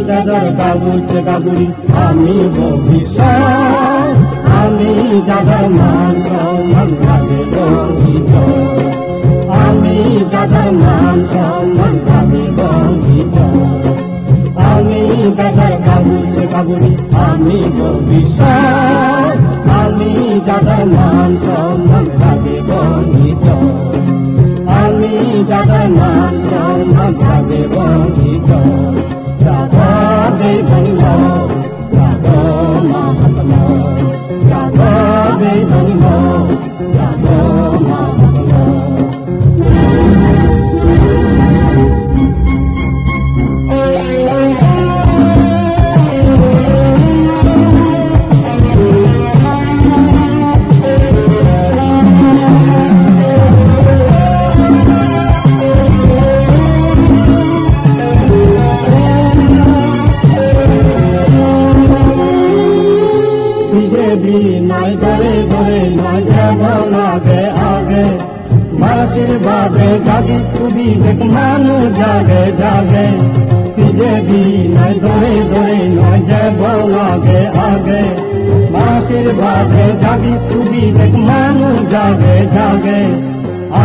দাদার বাবুছে বাবুরি আমি ভবিষ্যৎ, আমি দাদার মান সম্মান ভাবে বঞ্চিত, আমি দাদার মান সম্মান ভাবে বঞ্চিত, আমি দাদার বাবুছে বাবুরি আমি ভবিষ্যৎ, আমি দাদার মান সম্মান ভাবে বঞ্চিত, আমি দাদার মান সম্মান ভাবে বঞ্চিত। নাই ধরে ধরে নাই যাব আগে আগে মাসির বাবে জাগি খুবই দেখ মানুষ জাগে জাগে বিজেপি নাই ধরে ধরে নাই যাব আগে আগে মাসির বাবে জাগি খুবই দেখ মানুষ জাগে জাগে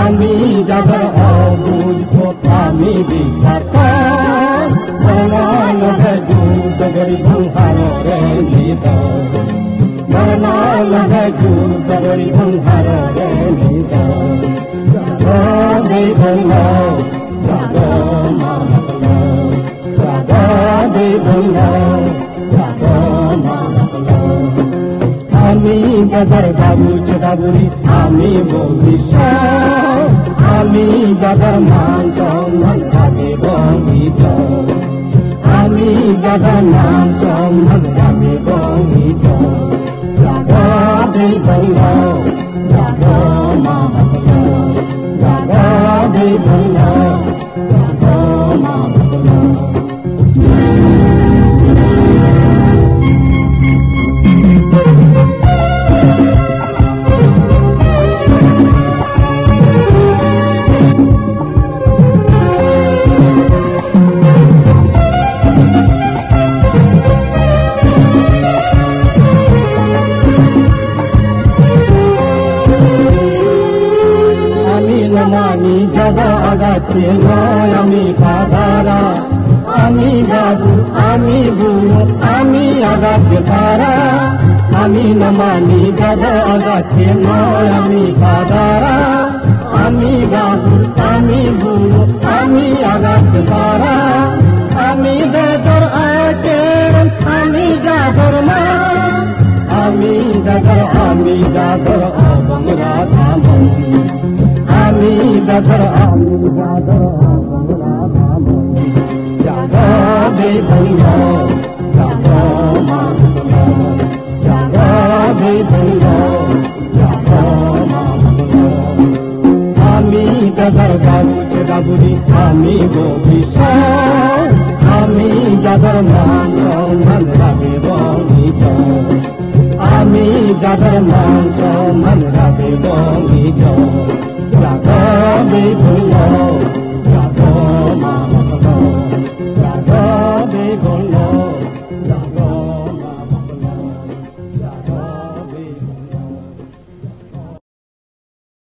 আমি যাদের অবুঝ আমি বিখ্যাত লগে যুদ্ধ করি ভূহারে গীত লগে যুদ্ধ করি ভূহারে গীত আমি দাদার বাবুছে বাবুরি আমি ভবিষ্যৎ, আমি দাদার মান সম্মান ভাবে বঞ্চিত, আমি দাদার মান সম্মান ভাবে বঞ্চিত। রাধে বল রাধা মা রাধে বল রাধা মা আমি যাবা আগাতে নয় আমি কাদারা, আমি বাবু আমি বুড়ো আমি আগাতে তারা, আমি নমানি যাবা আগাতে নয় আমি কাদারা, আমি বাবু আমি বুড়ো আমি আগাতে তারা, আমি বেদর আকে আমি যাদর মা, আমি দাদর অবং রাধা মন্দির, আমি দাদর যাদবে ধন্য যাদব মা যাদবে ধন্য যাদব মা আমি দাদর বাবুছে বাবুরি আমি ভবিষ্যৎ, আমি দাদর মান সম্মান ভাবে বঞ্চিত, আমি দাদর মান সম্মান ভাবে বঞ্চিত। যাদবে ধন্য